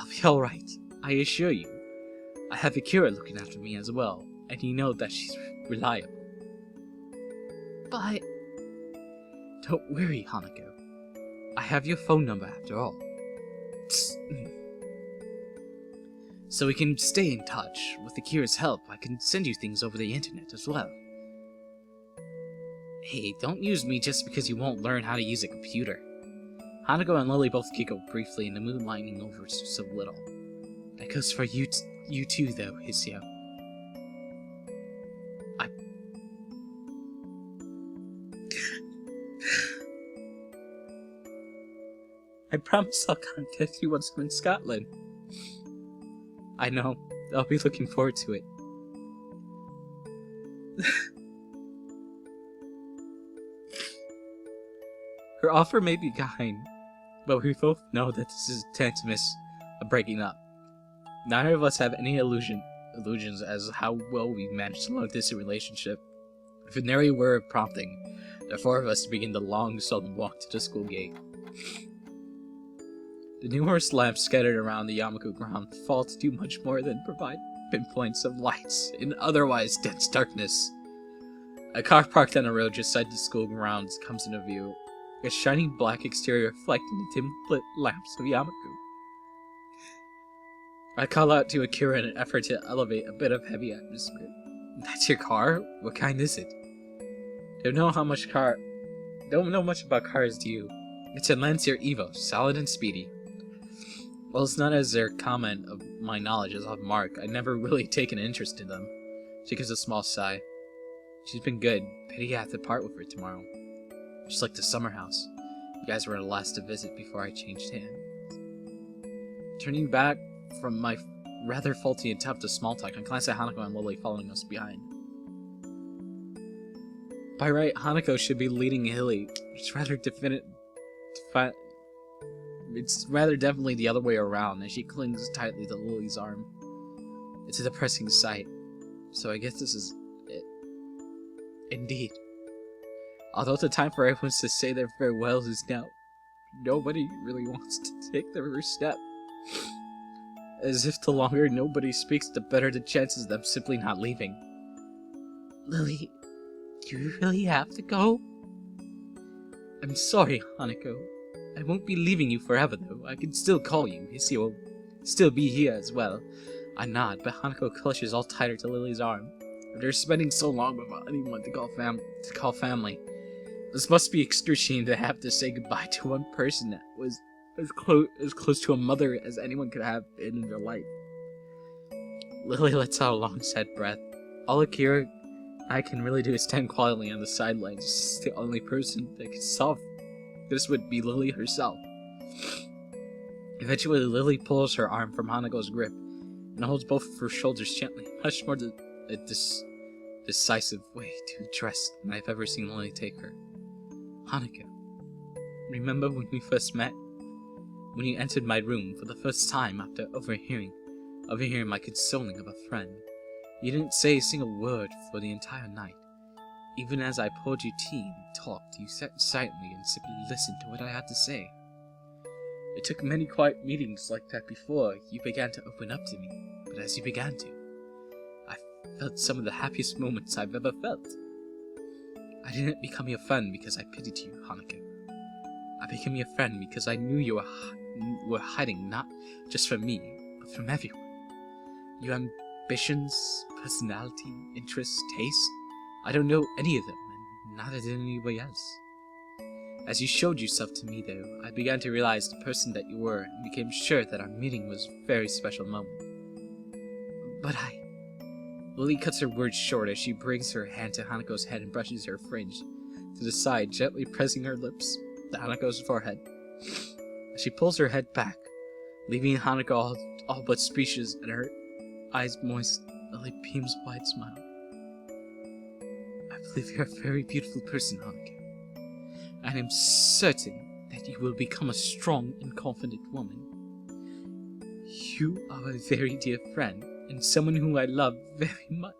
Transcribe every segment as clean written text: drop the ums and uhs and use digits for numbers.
I'll be alright, I assure you. I have Akira looking after me as well, and you know that she's reliable. But... Don't worry, Hanako. I have your phone number after all. So we can stay in touch. With Akira's help, I can send you things over the internet as well. Hey, don't use me just because you won't learn how to use a computer. Hanako and Lilly both giggle briefly, and the mood lightening over so little. That goes for you too, though, Hisio. I promise I'll contact you once I'm in Scotland. I know. I'll be looking forward to it. Her offer may be kind, but we both know that this is tantamount of breaking up. Neither of us have any illusions as how well we managed to long distance relationship. With a nary word of prompting, the four of us begin the long, solemn walk to the school gate. The numerous lamps scattered around the Yamaku ground fall to do much more than provide pinpoints of lights in otherwise dense darkness. A car parked on a road just side the school grounds comes into view, a shiny black exterior reflecting the dim-lit lamps of Yamaku. I call out to Akira in an effort to elevate a bit of heavy atmosphere. That's your car? What kind is it? Don't know much about cars, do you? It's a Lancia Evo, solid and speedy. Well, it's not as their comment of my knowledge as of Mark. I never really taken an interest in them. She gives a small sigh. She's been good. Pity I have to part with her tomorrow. Just like the summer house. You guys were the last to visit before I changed hands. Turning back from my rather faulty attempt to small talk, I glance at Hanako and Lilly following us behind. By right, Hanako should be leading Lilly. It's rather definitely the other way around, as she clings tightly to Lily's arm. It's a depressing sight, so I guess this is it. Indeed. Although the time for everyone to say their farewells is now, nobody really wants to take the first step. As if the longer nobody speaks, the better the chances of them simply not leaving. Lilly, do you really have to go? I'm sorry, Hanako. I won't be leaving you forever, though. I can still call you. Hisio will still be here as well. I nod, but Hanako clutches all tighter to Lily's arm. After spending so long without anyone to call family, this must be excruciating to have to say goodbye to one person that was as close to a mother as anyone could have been in their life. Lilly lets out a long, sad breath. All Akira I can really do is stand quietly on the sidelines. This is the only person that can solve this would be Lilly herself. Eventually, Lilly pulls her arm from Hanako's grip and holds both of her shoulders gently, much more decisive way to address than I've ever seen Lilly take her. Hanako, remember when we first met? When you entered my room for the first time after overhearing my consoling of a friend. You didn't say a single word for the entire night. Even as I poured you tea and talked, you sat silently and simply listened to what I had to say. It took many quiet meetings like that before you began to open up to me, but as you began to, I felt some of the happiest moments I've ever felt. I didn't become your friend because I pitied you, Hanako. I became your friend because I knew you were hiding not just from me, but from everyone. Your ambitions, personality, interests, tastes, I don't know any of them, and neither did anybody else. As you showed yourself to me, though, I began to realize the person that you were, and became sure that our meeting was a very special moment. But Lilly cuts her words short as she brings her hand to Hanako's head and brushes her fringe to the side, gently pressing her lips to Hanako's forehead. As she pulls her head back, leaving Hanako all but speechless and her eyes moist, Lilly beams a wide smile. I believe you're a very beautiful person, Hanako. And I'm certain that you will become a strong and confident woman. You are a very dear friend, and someone whom I love very much.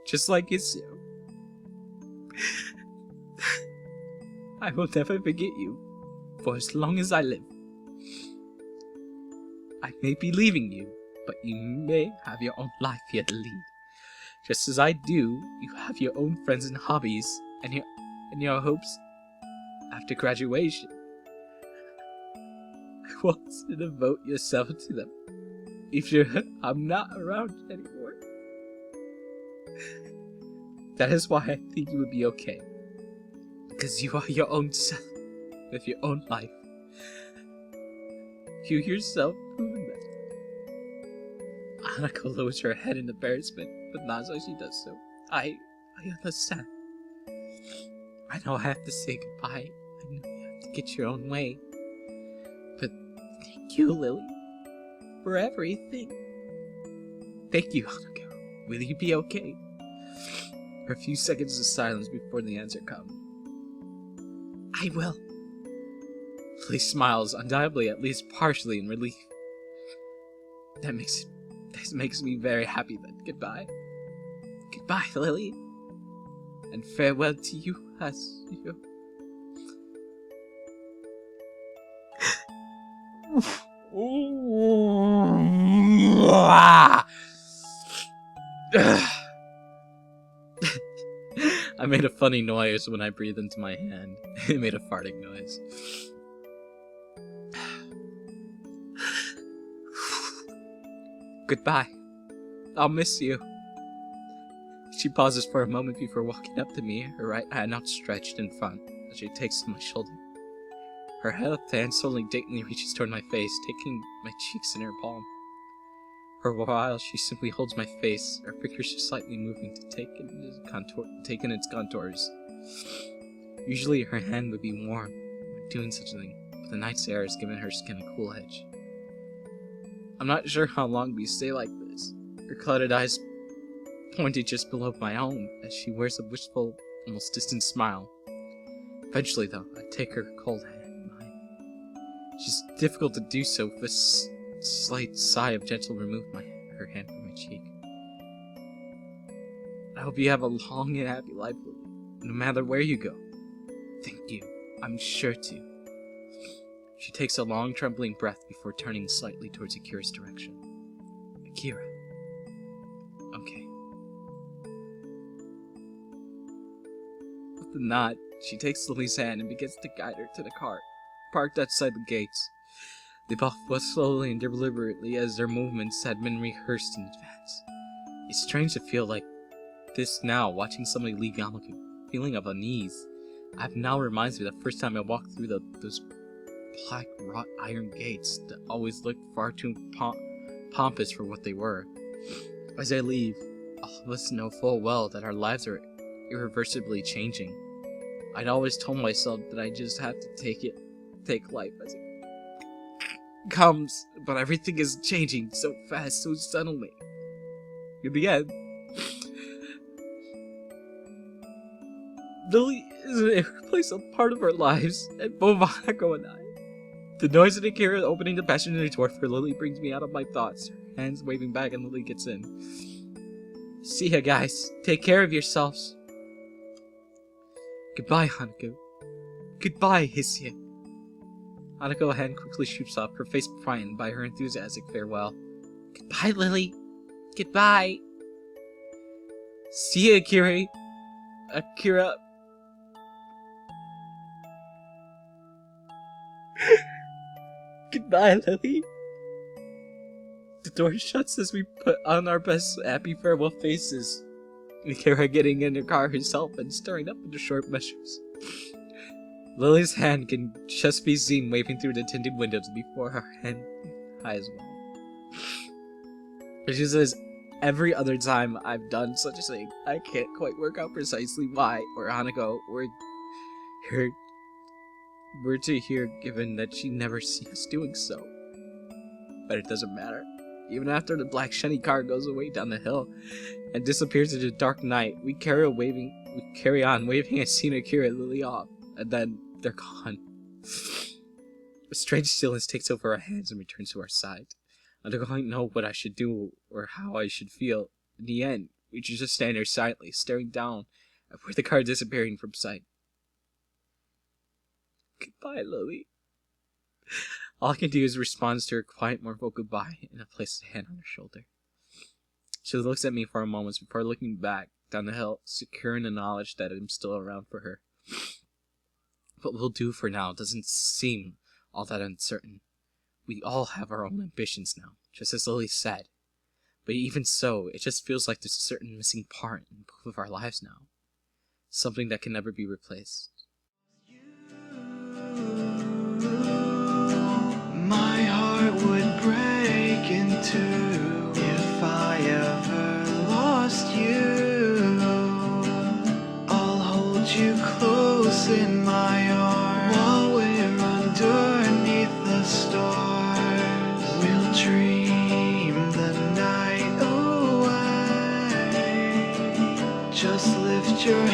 Just like Isio. I will never forget you, for as long as I live. I may be leaving you, but you may have your own life here to lead. Just as I do, you have your own friends and hobbies, and your hopes after graduation. I want you to devote yourself to them. If I'm not around anymore. That is why I think you would be okay. Because you are your own self, with your own life. You yourself proven that. Hanako lowers her head in embarrassment, but nods as she does so. I understand. I know I have to say goodbye. I know you have to get your own way. But thank you, Lily, for everything. Thank you, Hanako. Will you be okay? A few seconds of silence before the answer comes. I will. Lily smiles, undoubtedly at least partially in relief. This makes me very happy then. Goodbye. Goodbye, Lily. And farewell to you as you. I made a funny noise when I breathed into my hand. It made a farting noise. Goodbye. I'll miss you. She pauses for a moment before walking up to me, her right hand outstretched in front as she takes my shoulder. Her left hand slowly daintily reaches toward my face, taking my cheeks in her palm. For a while, she simply holds my face, her fingers just slightly moving to take in its contours. Usually her hand would be warm when doing such a thing, but the night's air has given her skin a cool edge. I'm not sure how long we stay like this. Her clouded eyes pointed just below my own as she wears a wistful, almost distant smile. Eventually, though, I take her cold hand in mine. It's just difficult to do so with a slight sigh of gentle remove her hand from my cheek. I hope you have a long and happy life, Lily, no matter where you go. Thank you. I'm sure to. She takes a long, trembling breath before turning slightly towards Akira's direction. Akira. Okay. With a nod, she takes Lily's hand and begins to guide her to the car, parked outside the gates. They both walk slowly and deliberately as their movements had been rehearsed in advance. It's strange to feel like this now, watching somebody leave Yamaku. Feeling of unease. Now reminds me of the first time I walked through those black wrought iron gates that always looked far too pompous for what they were. As I leave, all of us know full well that our lives are irreversibly changing. I'd always told myself that I just had to take life as it comes, but everything is changing so fast, so suddenly. In the end, Lily is an irreplaceable part of our lives, and both Hanako and I. The noise of Akira opening the passenger door for Lily brings me out of my thoughts, her hands waving back and Lily gets in. See ya, guys. Take care of yourselves. Goodbye, Hanako. Goodbye, Hisia. Hanako's hand quickly shoots up, her face brightened by her enthusiastic farewell. Goodbye, Lily. Goodbye. See ya, Akira. Akira. Goodbye, Lily. The door shuts as we put on our best happy farewell faces. Akira getting in her car herself and stirring up into short measures. Lily's hand can just be seen waving through the tinted windows before her hand high as well. She says, every other time I've done such a thing, I can't quite work out precisely why, or Hanako, or were to hear given that she never sees us doing so. But it doesn't matter. Even after the black shiny car goes away down the hill and disappears into the dark night, we carry on waving and seeing Akira and Lily off, and then they're gone. A strange stillness takes over our hands and returns to our side. I don't quite know what I should do or how I should feel. In the end, we just stand there silently, staring down at where the car is disappearing from sight. Goodbye, Lily. All I can do is respond to her quiet, mournful goodbye and I place a hand on her shoulder. She looks at me for a moment before looking back down the hill, secure in the knowledge that I'm still around for her. What we'll do for now doesn't seem all that uncertain. We all have our own ambitions now, just as Lilly said. But even so, it just feels like there's a certain missing part in both of our lives now. Something that can never be replaced. My heart would break in two if I ever lost you. I'll hold you close in my arms while we're underneath the stars. We'll dream the night away. Just lift your